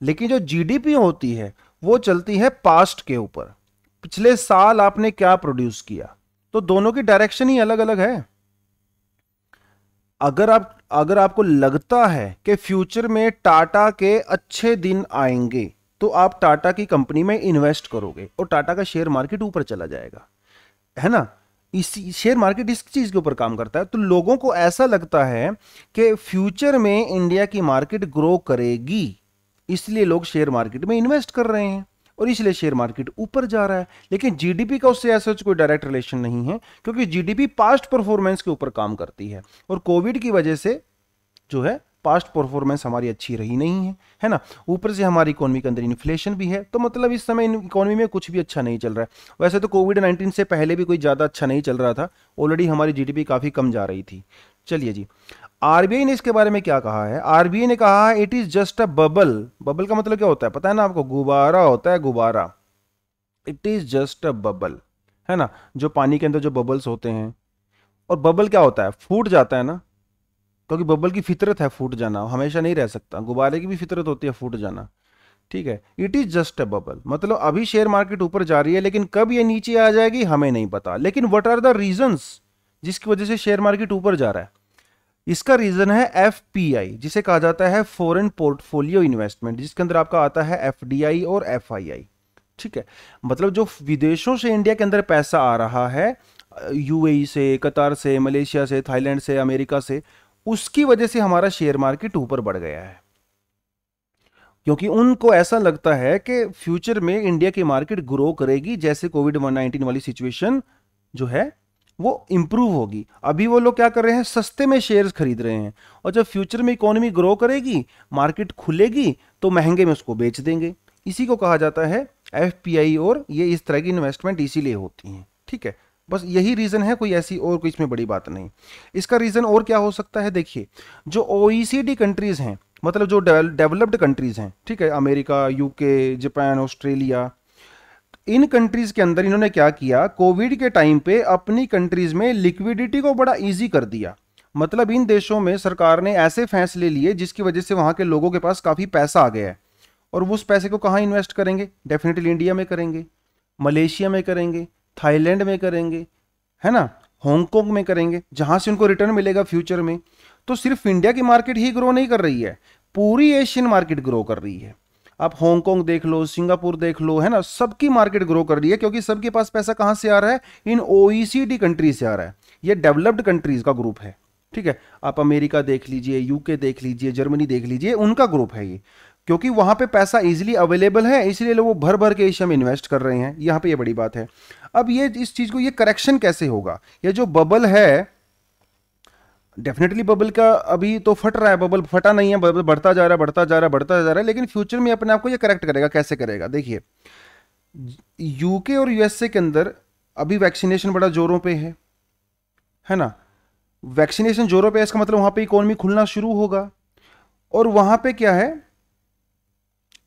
लेकिन जो जीडीपी होती है वो चलती है पास्ट के ऊपर, पिछले साल आपने क्या प्रोड्यूस किया। तो दोनों की डायरेक्शन ही अलग अलग है। अगर आपको लगता है कि फ्यूचर में टाटा के अच्छे दिन आएंगे, तो आप टाटा की कंपनी में इन्वेस्ट करोगे और टाटा का शेयर मार्केट ऊपर चला जाएगा, है ना। इसी शेयर मार्केट इस चीज के ऊपर काम करता है। तो लोगों को ऐसा लगता है कि फ्यूचर में इंडिया की मार्केट ग्रो करेगी, इसलिए लोग शेयर मार्केट में इन्वेस्ट कर रहे हैं और इसलिए शेयर मार्केट ऊपर जा रहा है। लेकिन जीडीपी का उससे ऐसा कोई डायरेक्ट रिलेशन नहीं है, क्योंकि जीडीपी पास्ट परफॉर्मेंस के ऊपर काम करती है और कोविड की वजह से जो है पास्ट परफॉर्मेंस हमारी अच्छी रही नहीं है ना। ऊपर से हमारी इकोनॉमी के अंदर इन्फ्लेशन भी है, तो मतलब इस समय इकोनॉमी में कुछ भी अच्छा नहीं चल रहा है। वैसे तो कोविड-19 से पहले भी कोई ज़्यादा अच्छा नहीं चल रहा था, ऑलरेडी हमारी जीडीपी काफ़ी कम जा रही थी। चलिए जी, आरबीआई ने इसके बारे में क्या कहा है। आरबीआई ने कहा it is just a bubble. Bubble का मतलब क्या होता है पता है ना आपको, गुब्बारा होता है, गुब्बारा। It is just a bubble, है ना, जो पानी के अंदर जो बबल्स होते हैं। और बबल क्या होता है, फूट जाता है ना, क्योंकि बबल की फितरत है फूट जाना, हमेशा नहीं रह सकता। गुब्बारे की भी फितरत होती है फूट जाना, ठीक है। It is just a bubble, मतलब अभी शेयर मार्केट ऊपर जा रही है, लेकिन कब ये नीचे आ जाएगी हमें नहीं पता। लेकिन व्हाट आर द रीजंस जिसकी वजह से शेयर मार्केट ऊपर जा रहा है। इसका रीजन है एफपीआई, जिसे कहा जाता है फॉरेन पोर्टफोलियो इन्वेस्टमेंट, जिसके अंदर आपका आता है एफडीआई और एफआईआई, ठीक है। मतलब जो विदेशों से इंडिया के अंदर पैसा आ रहा है, यूएई से, कतार से, मलेशिया से, थाईलैंड से, अमेरिका से, उसकी वजह से हमारा शेयर मार्केट ऊपर बढ़ गया है, क्योंकि उनको ऐसा लगता है कि फ्यूचर में इंडिया की मार्केट ग्रो करेगी, जैसे कोविड-19 वाली सिचुएशन जो है वो इंप्रूव होगी। अभी वो लोग क्या कर रहे हैं, सस्ते में शेयर्स खरीद रहे हैं, और जब फ्यूचर में इकोनॉमी ग्रो करेगी, मार्केट खुलेगी, तो महंगे में उसको बेच देंगे। इसी को कहा जाता है एफपीआई, और ये इस तरह की इन्वेस्टमेंट इसीलिए होती हैं, ठीक है। बस यही रीजन है, कोई ऐसी और कोई इसमें बड़ी बात नहीं। इसका रीजन और क्या हो सकता है, देखिए, जो ओईसीडी कंट्रीज हैं, मतलब जो डेवलप्ड कंट्रीज हैं, ठीक है, अमेरिका, यूके, जापान, ऑस्ट्रेलिया, इन कंट्रीज के अंदर इन्होंने क्या किया, कोविड के टाइम पे अपनी कंट्रीज में लिक्विडिटी को बड़ा इजी कर दिया। मतलब इन देशों में सरकार ने ऐसे फैसले लिए जिसकी वजह से वहां के लोगों के पास काफी पैसा आ गया है, और उस पैसे को कहाँ इन्वेस्ट करेंगे, डेफिनेटली इंडिया में करेंगे, मलेशिया में करेंगे, थाईलैंड में करेंगे, है ना, हांगकांग में करेंगे, जहां से उनको रिटर्न मिलेगा फ्यूचर में। तो सिर्फ इंडिया की मार्केट ही ग्रो नहीं कर रही है, पूरी एशियन मार्केट ग्रो कर रही है। आप हांगकांग देख लो, सिंगापुर देख लो, है ना, सबकी मार्केट ग्रो कर रही है, क्योंकि सबके पास पैसा कहां से आ रहा है, इन ओईसीडी कंट्रीज से आ रहा है। ये डेवलप्ड कंट्रीज का ग्रुप है, ठीक है। आप अमेरिका देख लीजिए, यूके देख लीजिए, जर्मनी देख लीजिए, उनका ग्रुप है ये, क्योंकि वहां पे पैसा इजीली अवेलेबल है, इसलिए लोग वो भर भर के एशिया में इन्वेस्ट कर रहे हैं। यहाँ पे ये बड़ी बात है। अब ये इस चीज को, ये करेक्शन कैसे होगा, ये जो बबल है, डेफिनेटली बबल का अभी तो फट रहा है, बबल फटा नहीं है, बबल बढ़ता जा रहा है, बढ़ता जा रहा है, बढ़ता जा रहा है, लेकिन फ्यूचर में अपने आप को ये करेक्ट करेगा। कैसे करेगा, देखिए, यूके और यूएसए के अंदर अभी वैक्सीनेशन बड़ा जोरों पे है ना। वैक्सीनेशन जोरों पे है, इसका मतलब वहां पे इकोनॉमी खुलना शुरू होगा, और वहां पे क्या है,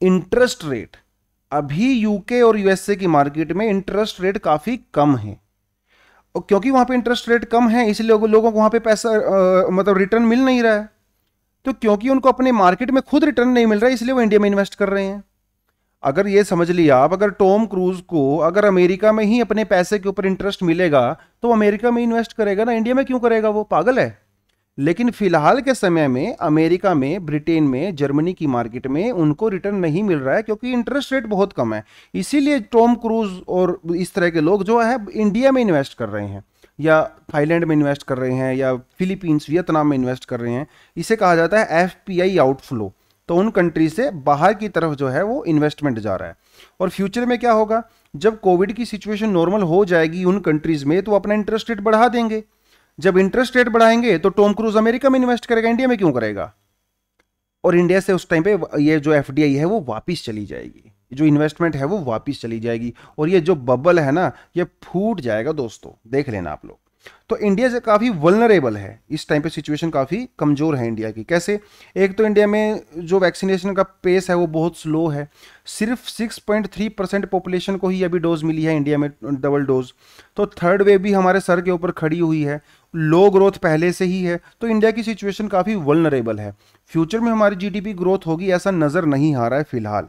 इंटरेस्ट रेट, अभी यूके और यूएसए की मार्केट में इंटरेस्ट रेट काफी कम है, और क्योंकि वहां पे इंटरेस्ट रेट कम है, इसलिए लोगों को वहां पे पैसा मतलब रिटर्न मिल नहीं रहा है। तो क्योंकि उनको अपने मार्केट में खुद रिटर्न नहीं मिल रहा है, इसलिए वो इंडिया में इन्वेस्ट कर रहे हैं। अगर ये समझ लिया आप, अगर टॉम क्रूज को अगर अमेरिका में ही अपने पैसे के ऊपर इंटरेस्ट मिलेगा, तो वो अमेरिका में इन्वेस्ट करेगा ना, इंडिया में क्यों करेगा, वो पागल है। लेकिन फिलहाल के समय में अमेरिका में, ब्रिटेन में, जर्मनी की मार्केट में उनको रिटर्न नहीं मिल रहा है, क्योंकि इंटरेस्ट रेट बहुत कम है। इसीलिए टॉम क्रूज और इस तरह के लोग जो है इंडिया में इन्वेस्ट कर रहे हैं, या थाईलैंड में इन्वेस्ट कर रहे हैं या फिलीपींस वियतनाम में इन्वेस्ट कर रहे हैं, इसे कहा जाता है एफपीआई आउटफ्लो। तो उन कंट्री से बाहर की तरफ जो है वो इन्वेस्टमेंट जा रहा है। और फ्यूचर में क्या होगा, जब कोविड की सिचुएशन नॉर्मल हो जाएगी उन कंट्रीज में, तो अपना इंटरेस्ट रेट बढ़ा देंगे। जब इंटरेस्ट रेट बढ़ाएंगे तो टॉम क्रूज अमेरिका में इन्वेस्ट करेगा, इंडिया में क्यों करेगा? और इंडिया से उस टाइम पे ये जो एफडीआई है वो वापस चली जाएगी, जो इन्वेस्टमेंट है वो वापस चली जाएगी, और ये जो बबल है ना ये फूट जाएगा दोस्तों, देख लेना आप लोग। तो इंडिया से काफ़ी वल्नरेबल है इस टाइम पे, सिचुएशन काफ़ी कमज़ोर है इंडिया की। कैसे? एक तो इंडिया में जो वैक्सीनेशन का पेस है वो बहुत स्लो है, सिर्फ 6.3% पॉपुलेशन को ही अभी डोज मिली है इंडिया में, डबल डोज। तो थर्ड वेव भी हमारे सर के ऊपर खड़ी हुई है, लो ग्रोथ पहले से ही है, तो इंडिया की सिचुएशन काफ़ी वल्नरेबल है। फ्यूचर में हमारी जीडीपी ग्रोथ होगी ऐसा नज़र नहीं आ रहा है फिलहाल।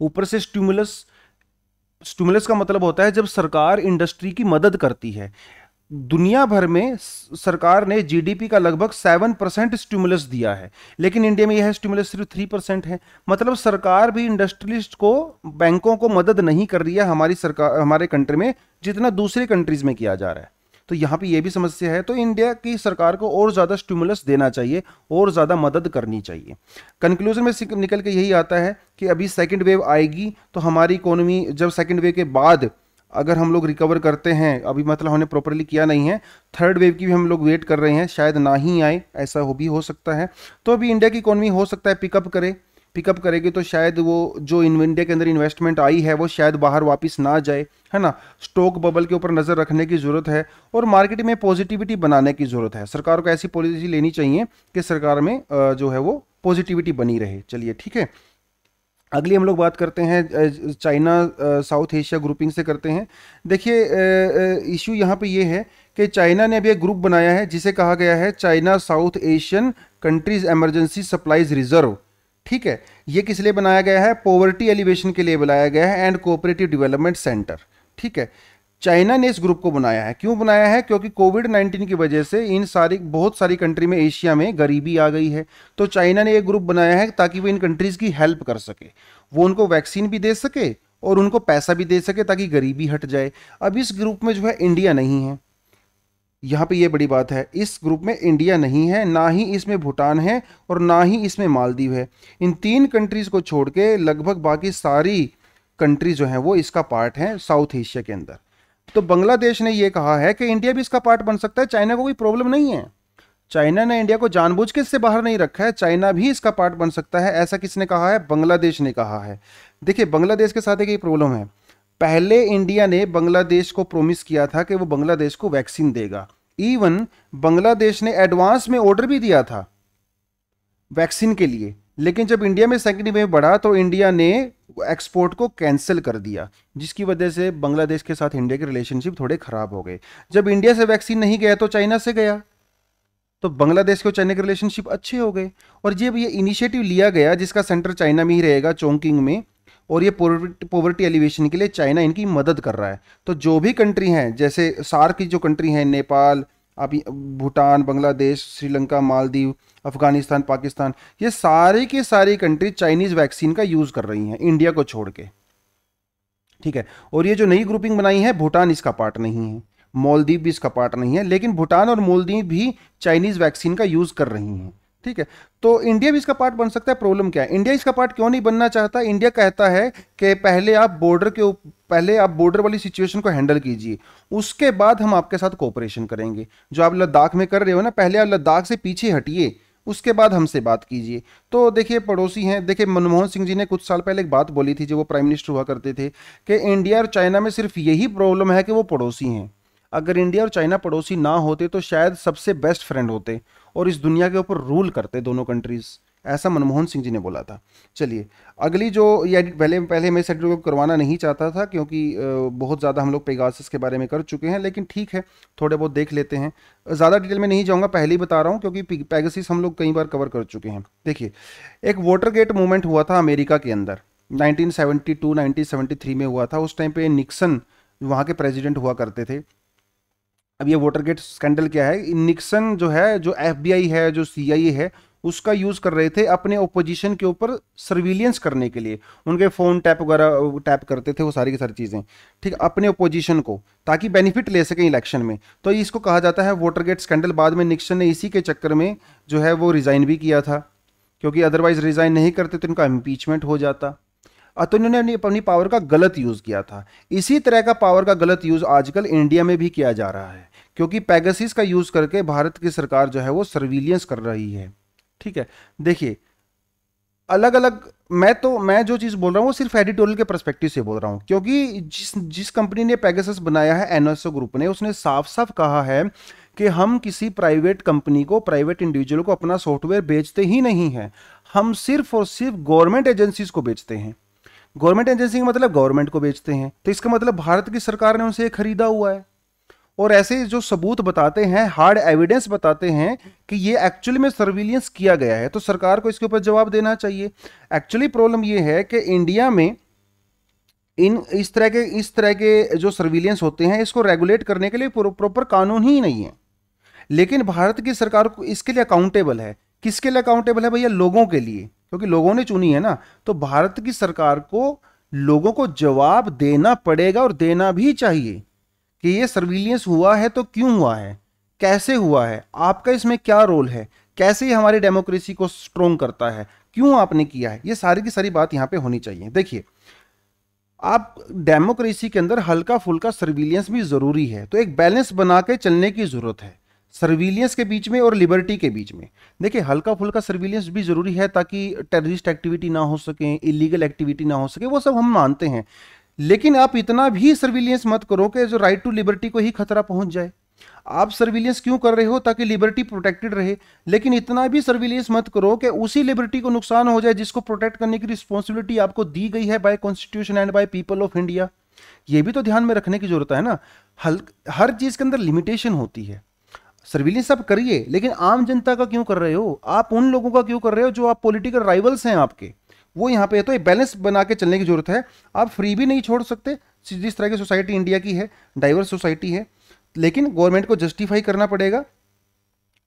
ऊपर से स्टिमुलस, स्टिमुलस का मतलब होता है जब सरकार इंडस्ट्री की मदद करती है। दुनिया भर में सरकार ने जीडीपी का लगभग 7% स्टिमुलस दिया है, लेकिन इंडिया में यह स्टिमुलस सिर्फ 3% है। मतलब सरकार भी इंडस्ट्रियलिस्ट को, बैंकों को मदद नहीं कर रही है हमारी सरकार, हमारे कंट्री में, जितना दूसरे कंट्रीज में किया जा रहा है। तो यहाँ पे ये भी समस्या है। तो इंडिया की सरकार को और ज़्यादा स्टिमुलस देना चाहिए और ज़्यादा मदद करनी चाहिए। कंक्लूजन में निकल के यही आता है कि अभी सेकेंड वेव आएगी तो हमारी इकोनॉमी, जब सेकेंड वेव के बाद अगर हम लोग रिकवर करते हैं, अभी मतलब हमने प्रॉपरली किया नहीं है, थर्ड वेव की भी हम लोग वेट कर रहे हैं, शायद ना ही आए, ऐसा हो भी हो सकता है। तो अभी इंडिया की इकोनॉमी हो सकता है पिकअप करेगी, तो शायद वो जो इंडिया के अंदर इन्वेस्टमेंट आई है वो शायद बाहर वापस ना जाए, है ना। स्टॉक बबल के ऊपर नज़र रखने की ज़रूरत है और मार्केट में पॉजिटिविटी बनाने की ज़रूरत है। सरकार को ऐसी पॉलिसी लेनी चाहिए कि सरकार में जो है वो पॉजिटिविटी बनी रहे। चलिए ठीक है, अगली हम लोग बात करते हैं चाइना साउथ एशिया ग्रुपिंग से करते हैं। देखिए इशू यहाँ पे ये है कि चाइना ने अभी एक ग्रुप बनाया है जिसे कहा गया है China south Asian countries emergency supplies reserve. ठीक है, ये किस लिए बनाया गया है? पॉवर्टी एलिवेशन के लिए बनाया गया है एंड कोऑपरेटिव डेवलपमेंट सेंटर। ठीक है, चाइना ने इस ग्रुप को बनाया है। क्यों बनाया है? क्योंकि कोविड-19 की वजह से इन सारी बहुत सारी कंट्री में, एशिया में गरीबी आ गई है। तो चाइना ने एक ग्रुप बनाया है ताकि वो इन कंट्रीज की हेल्प कर सके, वो उनको वैक्सीन भी दे सके और उनको पैसा भी दे सके ताकि गरीबी हट जाए। अब इस ग्रुप में जो है इंडिया नहीं है, यहाँ पे ये बड़ी बात है, इस ग्रुप में इंडिया नहीं है, ना ही इसमें भूटान है और ना ही इसमें मालदीव है। इन तीन कंट्रीज को छोड़ के लगभग बाकी सारी कंट्री जो हैं वो इसका पार्ट हैं साउथ एशिया के अंदर। तो बांग्लादेश ने ये कहा है कि इंडिया भी इसका पार्ट बन सकता है, चाइना को कोई प्रॉब्लम नहीं है। चाइना ने इंडिया को जानबूझ के इससे बाहर नहीं रखा है, चाइना भी इसका पार्ट बन सकता है। ऐसा किसने कहा है? बांग्लादेश ने कहा है। देखिए बांग्लादेश के साथ एक प्रॉब्लम है, पहले इंडिया ने बांग्लादेश को प्रॉमिस किया था कि वो बांग्लादेश को वैक्सीन देगा। इवन बांग्लादेश ने एडवांस में ऑर्डर भी दिया था वैक्सीन के लिए, लेकिन जब इंडिया में सेकेंड वेव बढ़ा तो इंडिया ने एक्सपोर्ट को कैंसिल कर दिया, जिसकी वजह से बांग्लादेश के साथ इंडिया के रिलेशनशिप थोड़े खराब हो गए। जब इंडिया से वैक्सीन नहीं गया तो चाइना से गया, तो बांग्लादेश के और चाइना के रिलेशनशिप अच्छे हो गए। और जब ये इनिशिएटिव लिया गया जिसका सेंटर चाइना में ही रहेगा, चोंगकिंग में, और ये पॉवर्टी एलिवेशन के लिए चाइना इनकी मदद कर रहा है। तो जो भी कंट्री हैं, जैसे सार्क की जो कंट्री हैं, नेपाल, अभी भूटान, बांग्लादेश, श्रीलंका, मालदीव, अफगानिस्तान, पाकिस्तान, ये सारी की सारी कंट्री चाइनीज़ वैक्सीन का यूज़ कर रही हैं इंडिया को छोड़ के। ठीक है, और ये जो नई ग्रुपिंग बनाई है, भूटान इसका पार्ट नहीं है, मालदीव भी इसका पार्ट नहीं है, लेकिन भूटान और मालदीव भी चाइनीज़ वैक्सीन का यूज़ कर रही हैं। ठीक है, तो इंडिया भी इसका पार्ट बन सकता है। प्रॉब्लम क्या है? इंडिया इसका पार्ट क्यों नहीं बनना चाहता? इंडिया कहता है कि पहले आप बॉर्डर वाली सिचुएशन को हैंडल कीजिए, उसके बाद हम आपके साथ कोऑपरेशन करेंगे। जो आप लद्दाख में कर रहे हो ना, पहले आप लद्दाख से पीछे हटिए, उसके बाद हमसे बात कीजिए। तो देखिए पड़ोसी हैं, देखिए मनमोहन सिंह जी ने कुछ साल पहले एक बात बोली थी, जो वो प्राइम मिनिस्टर हुआ करते थे, कि इंडिया और चाइना में सिर्फ यही प्रॉब्लम है कि वो पड़ोसी हैं। अगर इंडिया और चाइना पड़ोसी ना होते तो शायद सबसे बेस्ट फ्रेंड होते और इस दुनिया के ऊपर रूल करते दोनों कंट्रीज, ऐसा मनमोहन सिंह जी ने बोला था। चलिए अगली जो ये पहले मैं सेट को करवाना नहीं चाहता था, क्योंकि बहुत ज़्यादा हम लोग पेगासस के बारे में कर चुके हैं, लेकिन ठीक है थोड़े बहुत देख लेते हैं। ज़्यादा डिटेल में नहीं जाऊँगा, पहले ही बता रहा हूँ, क्योंकि पेगासस हम लोग कई बार कवर कर चुके हैं। देखिए एक वाटरगेट मूवमेंट हुआ था अमेरिका के अंदर, 1973 में हुआ था। उस टाइम पे निक्सन वहाँ के प्रेसिडेंट हुआ करते थे। अब ये वाटरगेट स्कैंडल क्या है? निक्सन जो है, जो एफबीआई है, जो सीआईए है, उसका यूज कर रहे थे अपने ओपोजिशन के ऊपर सर्विलियंस करने के लिए। उनके फोन टैप वगैरह टैप करते थे, वो सारी की सारी चीजें, ठीक, अपने ओपोजिशन को, ताकि बेनिफिट ले सकें इलेक्शन में। तो इसको कहा जाता है वोटरगेट स्कैंडल। बाद में निक्सन ने इसी के चक्कर में जो है वो रिजाइन भी किया था, क्योंकि अदरवाइज रिजाइन नहीं करते तो इनका इम्पीचमेंट हो जाता। तो इन्होंने अपनी पावर का गलत यूज किया था। इसी तरह का पावर का गलत यूज आजकल इंडिया में भी किया जा रहा है, क्योंकि पेगासस का यूज करके भारत की सरकार जो है वो सर्विलियंस कर रही है। ठीक है, देखिए अलग अलग, मैं जो चीज बोल रहा हूँ वो सिर्फ एडिटोरियल के पर्सपेक्टिव से बोल रहा हूँ, क्योंकि जिस कंपनी ने पेगासस बनाया है, एनएसओ ग्रुप ने, उसने साफ साफ कहा है कि हम किसी प्राइवेट कंपनी को, प्राइवेट इंडिविजुअल को अपना सॉफ्टवेयर बेचते ही नहीं है, हम सिर्फ और सिर्फ गवर्नमेंट एजेंसीज को बेचते हैं। गवर्नमेंट एजेंसी का मतलब गवर्नमेंट को बेचते हैं, तो इसका मतलब भारत की सरकार ने उनसे खरीदा हुआ है। और ऐसे जो सबूत बताते हैं, हार्ड एविडेंस बताते हैं कि ये एक्चुअली में सर्विलियंस किया गया है, तो सरकार को इसके ऊपर जवाब देना चाहिए। एक्चुअली प्रॉब्लम ये है कि इंडिया में इस तरह के जो सर्विलियंस होते हैं, इसको रेगुलेट करने के लिए प्रॉपर कानून ही नहीं है। लेकिन भारत की सरकार को इसके लिए अकाउंटेबल है। किसके लिए अकाउंटेबल है भैया? लोगों के लिए, क्योंकि लोगों ने चुनी है ना। तो भारत की सरकार को लोगों को जवाब देना पड़ेगा, और देना भी चाहिए कि ये सर्विलियंस हुआ है तो क्यों हुआ है, कैसे हुआ है, आपका इसमें क्या रोल है, कैसे ये हमारी डेमोक्रेसी को स्ट्रोंग करता है, क्यों आपने किया है, ये सारी की सारी बात यहां पे होनी चाहिए। देखिए, आप डेमोक्रेसी के अंदर हल्का फुल्का सर्विलियंस भी जरूरी है, तो एक बैलेंस बना के चलने की जरूरत है सर्विलियंस के बीच में और लिबर्टी के बीच में। देखिए, हल्का फुल्का सर्विलियंस भी जरूरी है ताकि टेररिस्ट एक्टिविटी ना हो सके, इलीगल एक्टिविटी ना हो सके, वो सब हम मानते हैं। लेकिन आप इतना भी सर्विलियंस मत करो कि जो राइट टू लिबर्टी को ही खतरा पहुंच जाए। आप सर्विलियंस क्यों कर रहे हो? ताकि लिबर्टी प्रोटेक्टेड रहे। लेकिन इतना भी सर्विलियंस मत करो कि उसी लिबर्टी को नुकसान हो जाए जिसको प्रोटेक्ट करने की रिस्पॉन्सिबिलिटी आपको दी गई है bye constitution and by people of India. ये भी तो ध्यान में रखने की जरूरत है ना। हर चीज के अंदर लिमिटेशन होती है। सर्विलेंस आप करिए, लेकिन आम जनता का क्यों कर रहे हो? आप उन लोगों का क्यों कर रहे हो जो आप पॉलिटिकल राइवल्स हैं आपके, वो यहां पे है। तो ये बैलेंस बना के चलने की जरूरत है। आप फ्री भी नहीं छोड़ सकते, जिस तरह की सोसाइटी इंडिया की है, डाइवर्स सोसाइटी है, लेकिन गवर्नमेंट को जस्टिफाई करना पड़ेगा।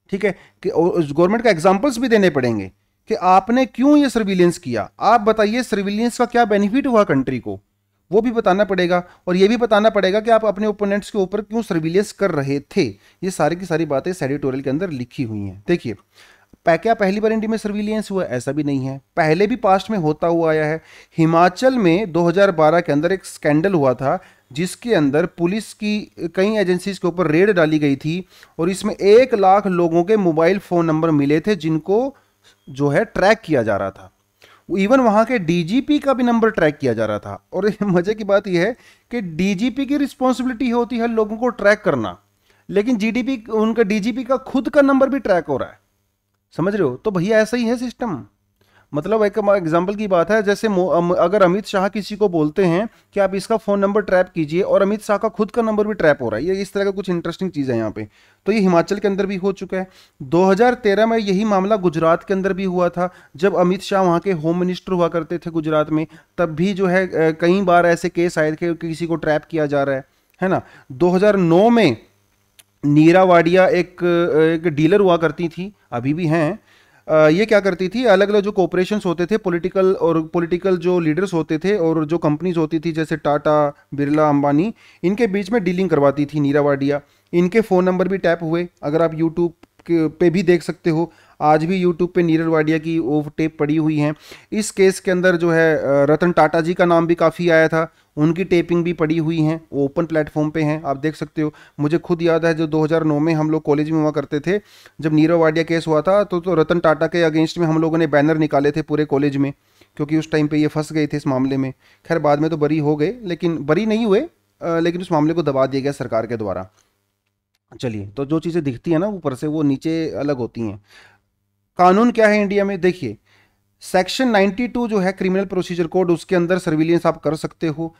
ठीक है, कि गवर्नमेंट का एग्जांपल्स भी देने पड़ेंगे कि आपने क्यों ये सर्विलेंस किया। आप बताइए सर्विलेंस का क्या बेनिफिट हुआ कंट्री को, वो भी बताना पड़ेगा। और ये भी बताना पड़ेगा कि आप अपने ओपोनेंट्स के ऊपर क्यों सर्विलेंस कर रहे थे। ये सारी की सारी बातें इस एडिटोरियल के अंदर लिखी हुई हैं। देखिए, क्या पहली बार इंडिया में सर्विलेंस हुआ? ऐसा भी नहीं है, पहले भी पास्ट में होता हुआ आया है। हिमाचल में 2012 के अंदर एक स्कैंडल हुआ था, जिसके अंदर पुलिस की कई एजेंसीज के ऊपर रेड डाली गई थी, और इसमें 1 लाख लोगों के मोबाइल फोन नंबर मिले थे जिनको जो है ट्रैक किया जा रहा था। इवन वहां के डीजीपी का भी नंबर ट्रैक किया जा रहा था। और मजे की बात यह है कि डीजीपी की रिस्पॉन्सिबिलिटी होती है लोगों को ट्रैक करना, लेकिन उनका डीजीपी का खुद का नंबर भी ट्रैक हो रहा है। समझ रहे हो? तो भैया ऐसा ही है सिस्टम। मतलब एक एग्जांपल की बात है, जैसे अगर अमित शाह किसी को बोलते हैं कि आप इसका फोन नंबर ट्रैप कीजिए, और अमित शाह का खुद का नंबर भी ट्रैप हो रहा है। ये इस तरह का कुछ इंटरेस्टिंग चीज है यहाँ पे। तो ये हिमाचल के अंदर भी हो चुका है। 2013 में यही मामला गुजरात के अंदर भी हुआ था, जब अमित शाह वहाँ के होम मिनिस्टर हुआ करते थे गुजरात में। तब भी जो है कई बार ऐसे केस आए थे कि किसी को ट्रैप किया जा रहा है ना। 2009 में नीरा वाडिया एक डीलर हुआ करती थी, अभी भी हैं। ये क्या करती थी, अलग अलग जो कॉर्पोरेशंस होते थे, पॉलिटिकल जो लीडर्स होते थे और जो कंपनीज होती थी जैसे टाटा, बिरला, अंबानी, इनके बीच में डीलिंग करवाती थी नीरा वाडिया। इनके फ़ोन नंबर भी टैप हुए, अगर आप यूट्यूब पे भी देख सकते हो। आज भी यूट्यूब पे नीरज वाडिया की वो टेप पड़ी हुई हैं। इस केस के अंदर जो है रतन टाटा जी का नाम भी काफ़ी आया था, उनकी टेपिंग भी पड़ी हुई हैं, वो ओपन प्लेटफॉर्म पे हैं, आप देख सकते हो। मुझे खुद याद है, जो 2009 में हम लोग कॉलेज में हुआ करते थे, जब नीरज वाडिया केस हुआ था, तो रतन टाटा के अगेंस्ट में हम लोगों ने बैनर निकाले थे पूरे कॉलेज में, क्योंकि उस टाइम पे ये फंस गए थे इस मामले में। खैर बाद में तो बरी हो गए, लेकिन बरी नहीं हुए, लेकिन उस मामले को दबा दिया गया सरकार के द्वारा। चलिए, तो जो चीज़ें दिखती है ना ऊपर से, वो नीचे अलग होती हैं। कानून क्या है इंडिया में? देखिए, सेक्शन 92 जो है क्रिमिनल प्रोसीजर कोड, उसके अंदर सर्विलियंस आप कर सकते हो।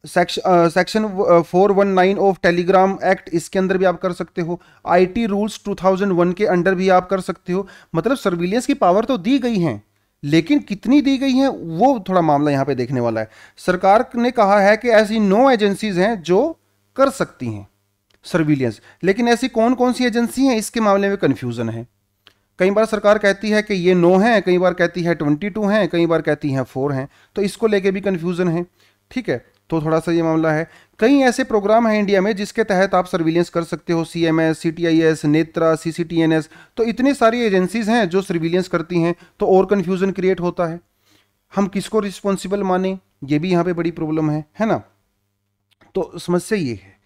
सेक्शन 419 ऑफ टेलीग्राम एक्ट, इसके अंदर भी आप कर सकते हो। आईटी रूल्स 2001 के अंडर भी आप कर सकते हो। मतलब सर्विलियंस की पावर तो दी गई है, लेकिन कितनी दी गई है वो थोड़ा मामला यहाँ पे देखने वाला है। सरकार ने कहा है कि ऐसी 9 एजेंसीज हैं जो कर सकती हैं सर्विलियंस, लेकिन ऐसी कौन कौन सी एजेंसी हैं, इसके मामले में कंफ्यूजन है। कई बार सरकार कहती है कि ये 9 है, कई बार कहती है 22 हैं, कई बार कहती है 4 हैं, तो इसको लेके भी कन्फ्यूज़न है। ठीक है, तो थोड़ा सा ये मामला है। कई ऐसे प्रोग्राम हैं इंडिया में जिसके तहत आप सर्विलेंस कर सकते हो, CMS, CTIS, नेत्रा, CCTNS, तो इतनी सारी एजेंसीज हैं जो सर्विलेंस करती हैं, तो और कन्फ्यूज़न क्रिएट होता है। हम किसको रिस्पॉन्सिबल माने, ये भी यहाँ पे बड़ी प्रॉब्लम है ना। तो समस्या ये है।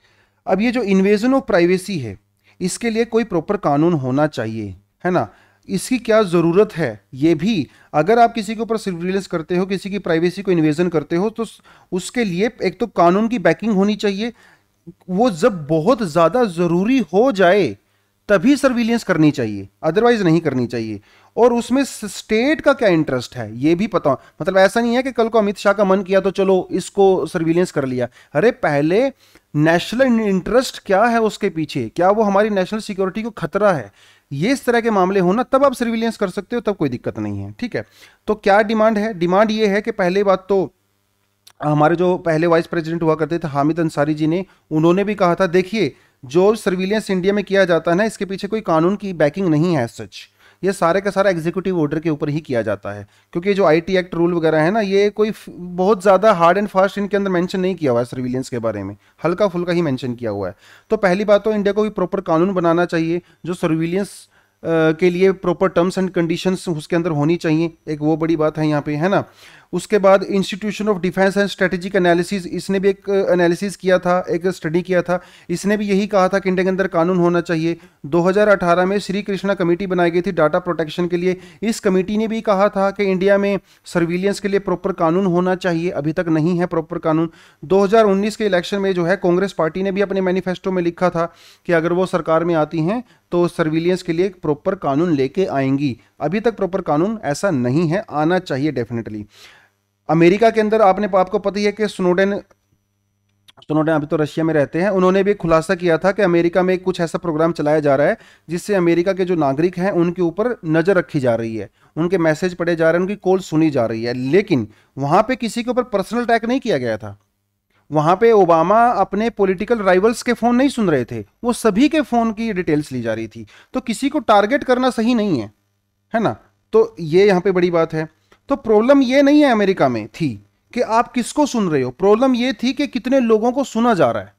अब ये जो इन्वेजन ऑफ प्राइवेसी है, इसके लिए कोई प्रॉपर कानून होना चाहिए, है ना। इसकी क्या ज़रूरत है ये भी, अगर आप किसी के ऊपर सर्विलेंस करते हो, किसी की प्राइवेसी को इन्वेजन करते हो, तो उसके लिए एक तो कानून की बैकिंग होनी चाहिए। वो जब बहुत ज़्यादा ज़रूरी हो जाए तभी सर्विलेंस करनी चाहिए, अदरवाइज नहीं करनी चाहिए। और उसमें स्टेट का क्या इंटरेस्ट है ये भी पता, मतलब ऐसा नहीं है कि कल को अमित शाह का मन किया तो चलो इसको सर्विलेंस कर लिया। अरे पहले नेशनल इंटरेस्ट क्या है उसके पीछे, क्या वो हमारी नेशनल सिक्योरिटी को खतरा है, ये इस तरह के मामले हो ना, तब आप सर्विलेंस कर सकते हो, तब कोई दिक्कत नहीं है। ठीक है, तो क्या डिमांड है? डिमांड ये है कि पहले बात तो हमारे जो पहले वाइस प्रेसिडेंट हुआ करते थे हामिद अंसारी जी ने, उन्होंने भी कहा था देखिए जो सर्विलेंस इंडिया में किया जाता है ना, इसके पीछे कोई कानून की बैकिंग नहीं है सच, ये सारे का सारा एग्जीक्यूटिव ऑर्डर के ऊपर ही किया जाता है। क्योंकि जो IT एक्ट रूल वगैरह है ना, ये कोई बहुत ज़्यादा हार्ड एंड फास्ट इनके अंदर मेंशन नहीं किया हुआ है सर्विलेंस के बारे में, हल्का फुल्का ही मेंशन किया हुआ है। तो पहली बात तो इंडिया को भी प्रॉपर कानून बनाना चाहिए जो सर्विलेंस के लिए प्रॉपर टर्म्स एंड कंडीशंस उसके अंदर होनी चाहिए, एक वो बड़ी बात है यहाँ पे, है ना। उसके बाद institution of defence and strategic analysis, इसने भी एक एनालिसिस किया था, एक स्टडी किया था, इसने भी यही कहा था कि इंडिया के अंदर कानून होना चाहिए। 2018 में श्री कृष्णा कमेटी बनाई गई थी डाटा प्रोटेक्शन के लिए, इस कमेटी ने भी कहा था कि इंडिया में सर्विलियंस के लिए प्रॉपर कानून होना चाहिए, अभी तक नहीं है प्रॉपर कानून। 2019 के इलेक्शन में जो है कांग्रेस पार्टी ने भी अपने मैनिफेस्टो में लिखा था कि अगर वो सरकार में आती हैं तो सर्विलियंस के लिए एक प्रॉपर कानून लेके आएंगी, अभी तक प्रॉपर कानून ऐसा नहीं है, आना चाहिए डेफिनेटली। अमेरिका के अंदर आपको पता ही है कि स्नोडेन अभी तो रशिया में रहते हैं, उन्होंने भी खुलासा किया था कि अमेरिका में कुछ ऐसा प्रोग्राम चलाया जा रहा है जिससे अमेरिका के जो नागरिक हैं उनके ऊपर नजर रखी जा रही है, उनके मैसेज पढ़े जा रहे हैं, उनकी कॉल सुनी जा रही है। लेकिन वहां पे किसी के ऊपर पर्सनल अटैक नहीं किया गया था, वहां पे ओबामा अपने पॉलिटिकल राइवल्स के फोन नहीं सुन रहे थे, वो सभी के फोन की डिटेल्स ली जा रही थी। तो किसी को टारगेट करना सही नहीं है ना। तो ये यहां पे बड़ी बात है। तो प्रॉब्लम ये नहीं है अमेरिका में थी कि आप किसको सुन रहे हो, प्रॉब्लम ये थी कि कितने लोगों को सुना जा रहा है।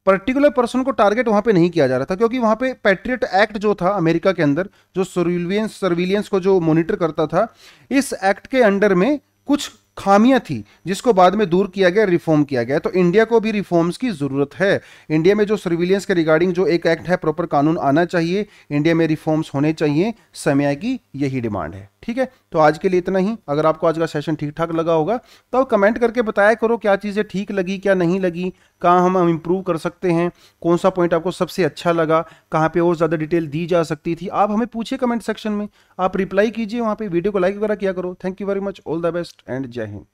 पर्टिकुलर पर्सन को टारगेट वहां पे नहीं किया जा रहा था, क्योंकि वहां पे पैट्रियट एक्ट जो था अमेरिका के अंदर, जो सर्विलियंस को जो मॉनिटर करता था, इस एक्ट के अंडर में कुछ खामियां थी जिसको बाद में दूर किया गया, रिफॉर्म किया गया। तो इंडिया को भी रिफॉर्म्स की जरूरत है। इंडिया में जो सर्विलियंस के रिगार्डिंग जो एक एक्ट है, प्रॉपर कानून आना चाहिए, इंडिया में रिफॉर्म्स होने चाहिए, समय की यही डिमांड है। ठीक है, तो आज के लिए इतना ही। अगर आपको आज का सेशन ठीक ठाक लगा होगा तो आप कमेंट करके बताया करो क्या चीज़ें ठीक लगी, क्या नहीं लगी, कहाँ हम इंप्रूव कर सकते हैं, कौन सा पॉइंट आपको सबसे अच्छा लगा, कहाँ पे और ज़्यादा डिटेल दी जा सकती थी। आप हमें पूछिए कमेंट सेक्शन में, आप रिप्लाई कीजिए, वहाँ पे वीडियो को लाइक वगैरह किया करो। Thank you very much, all the best and जय हिंद।